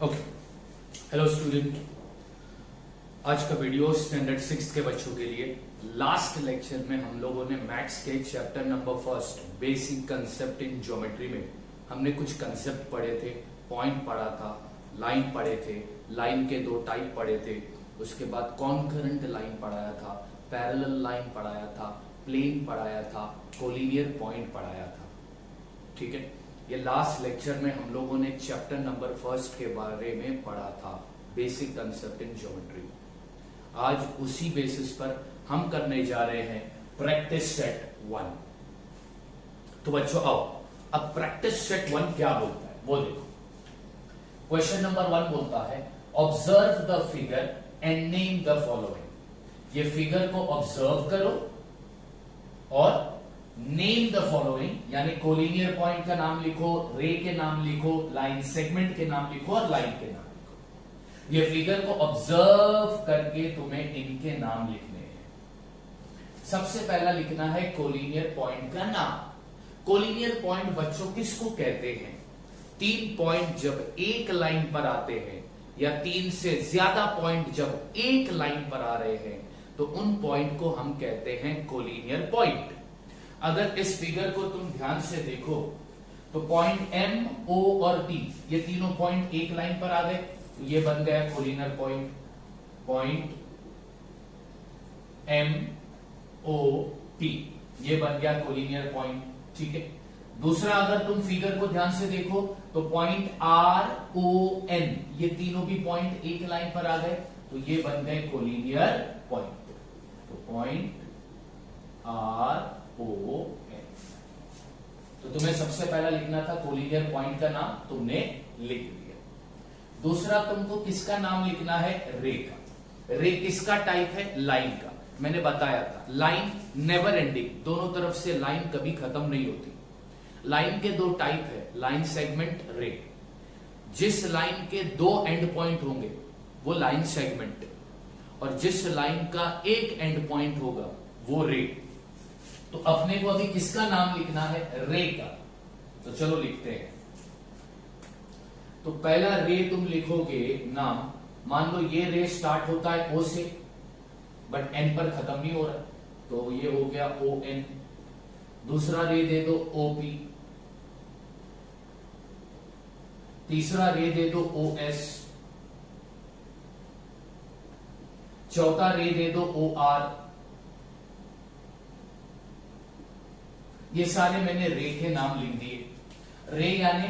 Okay, hello student. आज का video standard 6 के बच्चों के लिए। लास्ट लेक्चर में हम लोगों ने मैथ्स के chapter number first basic concept in geometry में हमने कुछ कंसेप्ट पढ़े थे। पॉइंट पढ़ा था, लाइन पढ़े थे, लाइन के दो टाइप पढ़े थे, उसके बाद कॉन्करेंट लाइन पढ़ाया था, पैरेलल लाइन पढ़ाया था, प्लेन पढ़ाया था, कोलिनियर पॉइंट पढ़ाया था। ठीक है, ये लास्ट लेक्चर में हम लोगों ने चैप्टर नंबर फर्स्ट के बारे में पढ़ा था, बेसिक कंसेप्ट इन ज्योमेट्री। आज उसी बेसिस पर हम करने जा रहे हैं प्रैक्टिस सेट 1। तो बच्चों आओ, अब प्रैक्टिस सेट 1 क्या बोलता है वो देखो। क्वेश्चन नंबर 1 बोलता है observe the figure and name the following. ये फिगर को ऑब्जर्व करो और नेम द फॉलोइंग, यानी कोलिनियर पॉइंट का नाम लिखो, रे के नाम लिखो, लाइन सेगमेंट के नाम लिखो और लाइन के नाम लिखो। ये फिगर को ऑब्जर्व करके तुम्हें इनके नाम लिखने हैं। सबसे पहला लिखना है कोलिनियर पॉइंट का नाम। कोलिनियर पॉइंट बच्चों किसको कहते हैं? 3 पॉइंट जब एक लाइन पर आते हैं या 3 से ज्यादा पॉइंट जब एक लाइन पर आ रहे हैं तो उन पॉइंट को हम कहते हैं कोलिनियर पॉइंट। अगर इस फिगर को तुम ध्यान से देखो तो पॉइंट M, O और T ये तीनों पॉइंट एक लाइन पर आ गए, तो ये बन गया collinear point. Point M, O, T ये बन गया कोलिनियर पॉइंट। ठीक है, दूसरा अगर तुम फिगर को ध्यान से देखो तो पॉइंट R, O, N ये तीनों भी पॉइंट एक लाइन पर आ गए, तो ये बन गए कोलिनियर पॉइंट। तो पॉइंट R, O, N। तो तुम्हें सबसे पहला लिखना था कोलिनियर पॉइंट का नाम, तुमने लिख दिया। दूसरा तुमको किसका नाम लिखना है? रे का। रे किसका टाइप है? लाइन का। मैंने बताया था लाइन नेवर एंडिंग, दोनों तरफ से लाइन कभी खत्म नहीं होती। लाइन के 2 टाइप है, लाइन सेगमेंट, रे। जिस लाइन के 2 एंड पॉइंट होंगे वो लाइन सेगमेंट, और जिस लाइन का एक एंड पॉइंट होगा वो रे। तो अपने को अभी किसका नाम लिखना है? रे का। तो चलो लिखते हैं। तो पहला रे तुम लिखोगे नाम, मान लो ये रे स्टार्ट होता है O से बट N पर खत्म नहीं हो रहा, तो ये हो गया ON। दूसरा रे दे दो OP, तीसरा रे दे दो OS, चौथा रे दे दो OR। ये सारे मैंने रे के नाम लिख दिए। रे यानी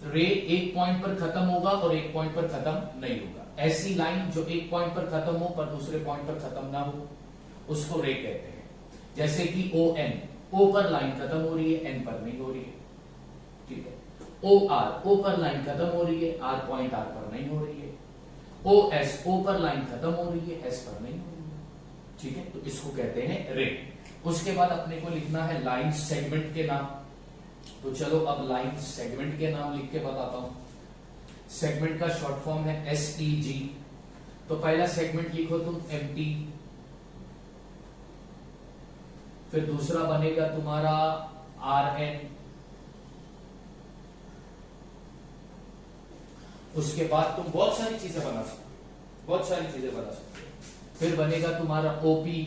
रे एक पॉइंट पर खत्म होगा और एक पॉइंट पर खत्म नहीं होगा। ऐसी लाइन जो एक पॉइंट पर खत्म हो पर दूसरे पॉइंट पर खत्म ना हो, उसको रे कहते हैं। जैसे कि ON, O पर लाइन खत्म हो रही है, N पर नहीं हो रही है। ठीक है। OR, O पर लाइन खत्म हो रही है, R पॉइंट R पर नहीं हो रही है। OS, O पर लाइन खत्म हो रही है, S पर नहीं हो रही है। ठीक है, तो इसको कहते हैं रे। उसके बाद अपने को लिखना है लाइन सेगमेंट के नाम। तो चलो अब लाइन सेगमेंट के नाम लिख के बताता हूं। सेगमेंट का शॉर्ट फॉर्म है SEG। तो पहला सेगमेंट लिखो तुम MT, फिर दूसरा बनेगा तुम्हारा RN, उसके बाद तुम बहुत सारी चीजें बना सकते हो। फिर बनेगा तुम्हारा OP,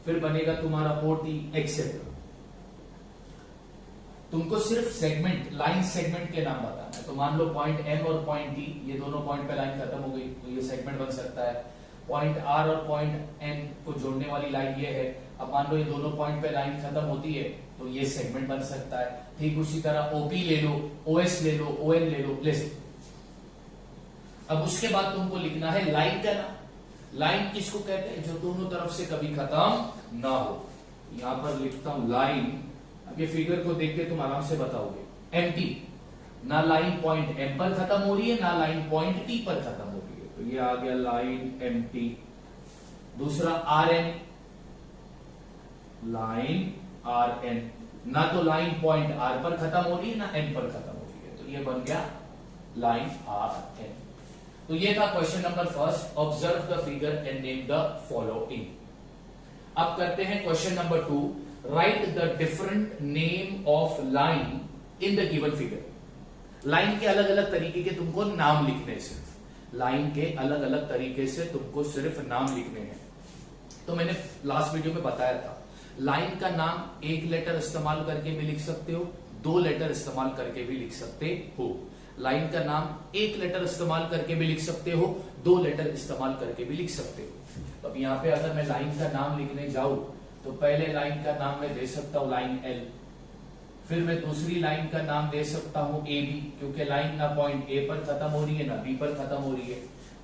फिर बनेगा तुम्हारा OT, एक्सेट्रा। तुमको सिर्फ सेगमेंट, लाइन सेगमेंट के नाम बताना है। तो मान लो पॉइंट M और पॉइंट D ये दोनों पॉइंट पे लाइन खत्म हो गई, तो ये सेगमेंट बन सकता है। पॉइंट R और पॉइंट N को जोड़ने वाली लाइन ये है। अब मान लो ये दोनों पॉइंट पे लाइन खत्म होती है तो ये सेगमेंट बन सकता है। ठीक उसी तरह OP ले लो, OS ले लो, ON ले लो, ले सकते। अब उसके बाद तुमको लिखना है लाइन का नाम। लाइन किसको कहते हैं? जो दोनों तरफ से कभी खत्म ना हो। यहां पर लिखता हूं लाइन। अब ये फिगर को देख के तुम आराम से बताओगे। MT, ना लाइन पॉइंट M पर खत्म हो रही है, ना लाइन पॉइंट T पर खत्म हो रही है, तो ये आ गया लाइन MT। दूसरा RN, लाइन RN, ना तो लाइन पॉइंट R पर खत्म हो रही है ना N पर खत्म हो रही है, तो ये बन गया लाइन RN। तो ये था question number first, observe the figure and name the following. अब करते हैं question number 2, right the different name of line in the given figure. Line के अलग अलग तरीके के तुमको नाम लिखने, सिर्फ लाइन के अलग अलग तरीके से तुमको सिर्फ नाम लिखने हैं। तो मैंने लास्ट वीडियो में बताया था, लाइन का नाम एक लेटर इस्तेमाल करके भी लिख सकते हो, दो लेटर इस्तेमाल करके भी लिख सकते हो। लाइन का नाम एक लेटर इस्तेमाल करके भी लिख सकते हो, दो लेटर इस्तेमाल करके भी लिख सकते हो। तो अब यहाँ पे अगर मैं लाइन का नाम लिखने जाऊं तो पहले लाइन का नाम मैं दे सकता हूं लाइन एल, फिर मैं दूसरी लाइन का नाम दे सकता हूं ए बी, क्योंकि लाइन ना पॉइंट ए पर खत्म हो रही है ना बी पर खत्म हो रही है।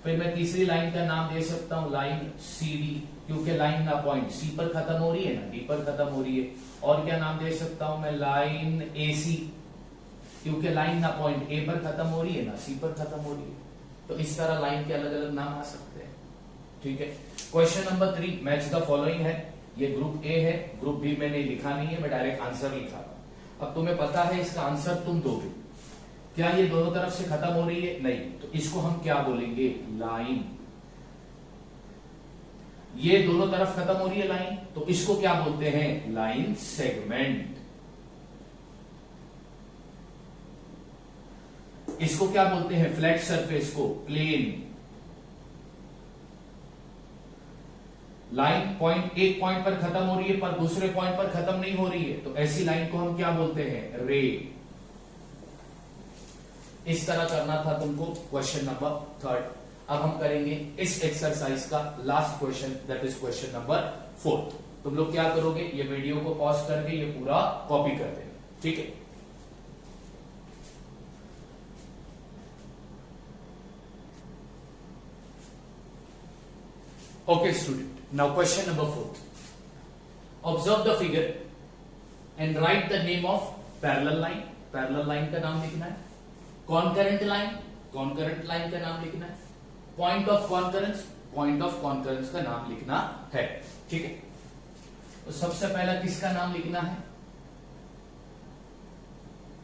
फिर मैं तीसरी लाइन का नाम दे सकता हूं लाइन सी डी, क्योंकि लाइन ना पॉइंट सी पर खत्म हो रही है ना डी पर खत्म हो रही है। और क्या नाम दे सकता हूं मैं, लाइन ए सी, क्योंकि लाइन ना पॉइंट ए पर खत्म हो रही है ना सी पर खत्म हो रही है। तो इस तरह लाइन के अलग अलग नाम आ सकते हैं। ठीक है। Question number 3, match the following है। ये ग्रुप ए है, ग्रुप बी मैंने लिखा नहीं है, मैं डायरेक्ट आंसर लिखा। अब तुम्हें पता है इसका आंसर तुम दोगे। क्या ये दोनों तरफ से खत्म हो रही है? नहीं। तो इसको हम क्या बोलेंगे, लाइन। ये दोनों तरफ खत्म हो रही है लाइन, तो इसको क्या बोलते हैं, लाइन सेगमेंट। इसको क्या बोलते हैं, फ्लैट सरफेस को प्लेन। लाइन पॉइंट एक पॉइंट पर खत्म हो रही है पर दूसरे पॉइंट पर खत्म नहीं हो रही है, तो ऐसी लाइन को हम क्या बोलते हैं, रे। इस तरह करना था तुमको क्वेश्चन नंबर 3। अब हम करेंगे इस एक्सरसाइज का last question, that is question number 4। तुम लोग क्या करोगे, ये वीडियो को पॉज करके ये पूरा कॉपी कर देना। ठीक है। Okay student, now question number 4. Observe the figure and write the name of parallel line. Parallel line का नाम लिखना है। Concurrent line, concurrent line का नाम लिखना है। Point of concurrence, point of concurrence का नाम लिखना है। ठीक है। तो सबसे पहला किसका नाम लिखना है,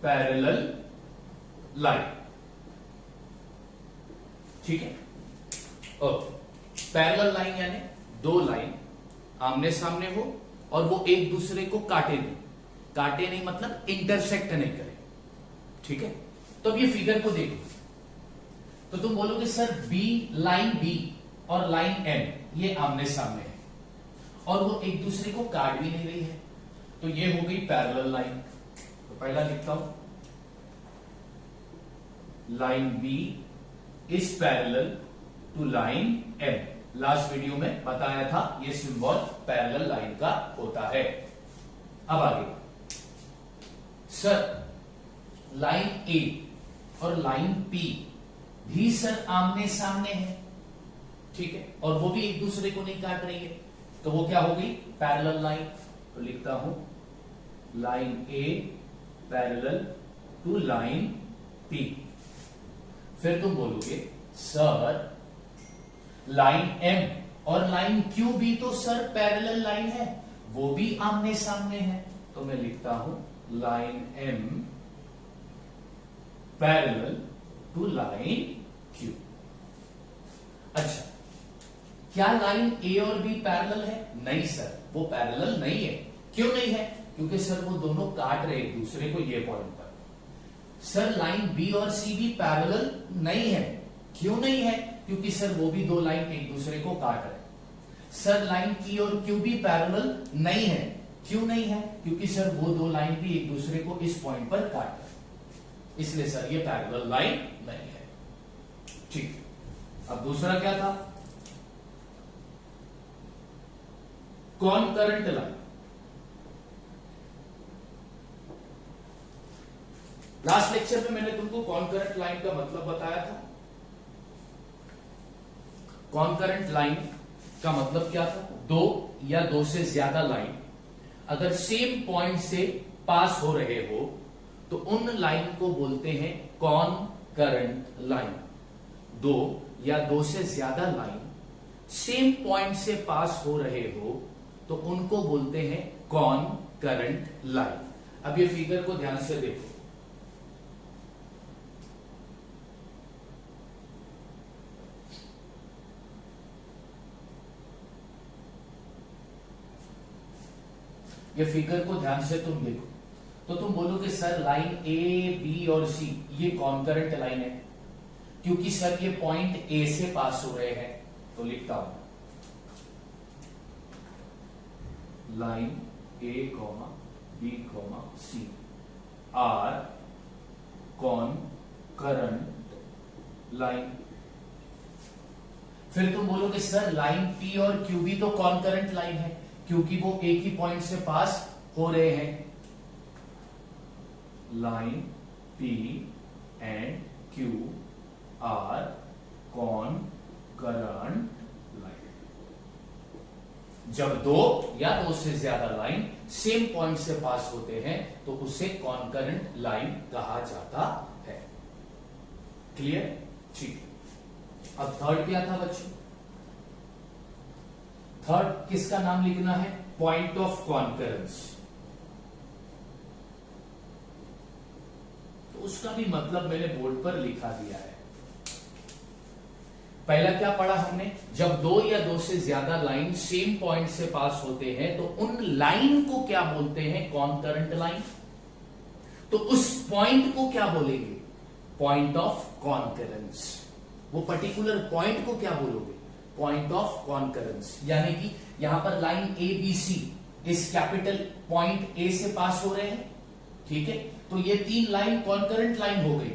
पैरेलल लाइन। ठीक है। ओके। पैरेलल लाइन यानी दो लाइन आमने सामने हो और वो एक दूसरे को काटे नहीं। काटे नहीं मतलब इंटरसेक्ट नहीं करे। ठीक है। तो अब ये फिगर को देखो तो तुम बोलोगे सर बी, लाइन बी और लाइन एम ये आमने सामने है और वो एक दूसरे को काट भी नहीं रही है, तो ये हो गई पैरेलल लाइन। तो पहला लिखता हूं, line B is parallel to line M. Last video में बताया था ये सिंबल पैरेलल लाइन का होता है। अब आगे, सर लाइन ए और लाइन पी भी सर आमने सामने है। ठीक है। और वो भी एक दूसरे को नहीं काट रही है, तो वो क्या हो गई, पैरेलल लाइन। तो लिखता हूं line A parallel to line P. फिर तुम बोलोगे सर लाइन एम और लाइन क्यू भी तो सर पैरेलल लाइन है, वो भी आमने सामने है। तो मैं लिखता हूं line M parallel to line Q. अच्छा, क्या लाइन ए और बी पैरेलल है? नहीं सर, वो पैरेलल नहीं है। क्यों नहीं है? क्योंकि सर वो दोनों काट रहे एक दूसरे को ये पॉइंट पर। सर लाइन बी और सी भी पैरेलल नहीं है। क्यों नहीं है? क्योंकि सर वो भी दो लाइन एक दूसरे को काट रहे। सर लाइन पी और क्यू भी पैरेलल नहीं है। क्यों नहीं है? क्योंकि सर वो दो लाइन भी एक दूसरे को इस पॉइंट पर काट रहे, इसलिए सर ये पैरेलल लाइन नहीं है। ठीक। अब दूसरा क्या था, कॉनकरेंट लाइन। लास्ट लेक्चर में मैंने तुमको कॉनकरेंट लाइन का मतलब बताया था। कॉनकरेंट लाइन का मतलब क्या था, दो या दो से ज्यादा लाइन अगर सेम पॉइंट से पास हो रहे हो तो उन लाइन को बोलते हैं कॉनकरेंट लाइन। दो या दो से ज्यादा लाइन सेम पॉइंट से पास हो रहे हो तो उनको बोलते हैं कॉनकरेंट लाइन। अब ये फिगर को ध्यान से देखो, ये फिगर को ध्यान से तुम देखो। तो तुम बोलोगे सर लाइन ए बी और सी ये कॉन्करेंट लाइन है, क्योंकि सर ये पॉइंट ए से पास हो रहे हैं। तो लिखता हूं line a comma b comma c are concurrent line. फिर तुम बोलोगे सर लाइन पी और क्यू भी तो कॉन्करेंट लाइन है, क्योंकि वो एक ही पॉइंट से पास हो रहे हैं। Line P and Q R concurrent line. जब दो या दो से ज्यादा लाइन सेम पॉइंट से पास होते हैं तो उसे कॉन्करेंट लाइन कहा जाता है। क्लियर? ठीक। अब थर्ड क्या था बच्चों? थर्ड किसका नाम लिखना है? Point of concurrence. तो उसका भी मतलब मैंने बोर्ड पर लिखा दिया है। पहला क्या पढ़ा हमने? जब दो या दो से ज्यादा लाइन सेम पॉइंट से पास होते हैं तो उन लाइन को क्या बोलते हैं? Concurrent line. तो उस पॉइंट को क्या बोलेंगे? Point of concurrence. वो पर्टिकुलर पॉइंट को क्या बोलोगे? Point of concurrence. यानी कि यहां पर लाइन ए बी सी इस कैपिटल पॉइंट ए से पास हो रहे हैं, ठीक है? तो ये तीन लाइन कॉन्करेंट लाइन हो गई।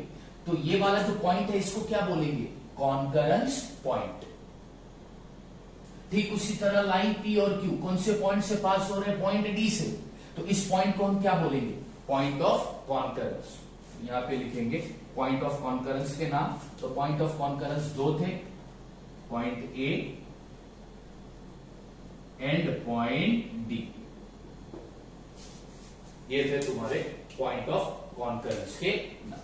तो ये वाला जो पॉइंट है इसको क्या बोलेंगे? Concurrence point. ठीक उसी तरह लाइन पी और क्यू कौन से पॉइंट से पास हो रहे हैं? पॉइंट डी से। तो इस पॉइंट को हम क्या बोलेंगे? Point of concurrence. यहां पे लिखेंगे पॉइंट ऑफ कॉन्करेंस के नाम। तो पॉइंट ऑफ कॉन्करेंस दो थे, point A and point D. ये थे तुम्हारे पॉइंट ऑफ कॉन्करेंस के नाम।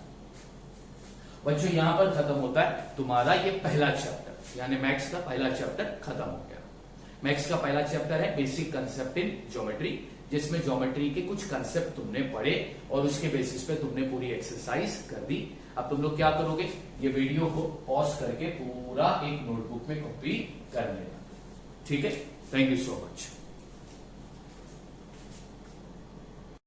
बच्चों यहां पर खत्म होता है तुम्हारा ये पहला चैप्टर, यानी मैथ्स का पहला चैप्टर खत्म हो गया। मैथ्स का पहला चैप्टर है बेसिक कंसेप्ट इन ज्योमेट्री, जिसमें ज्योमेट्री के कुछ कंसेप्ट तुमने पढ़े और उसके बेसिस पे तुमने पूरी एक्सरसाइज कर दी। अब तुम लोग क्या करोगे? ये वीडियो को पॉज करके पूरा एक नोटबुक में कॉपी कर लेना। ठीक है? Thank you so much.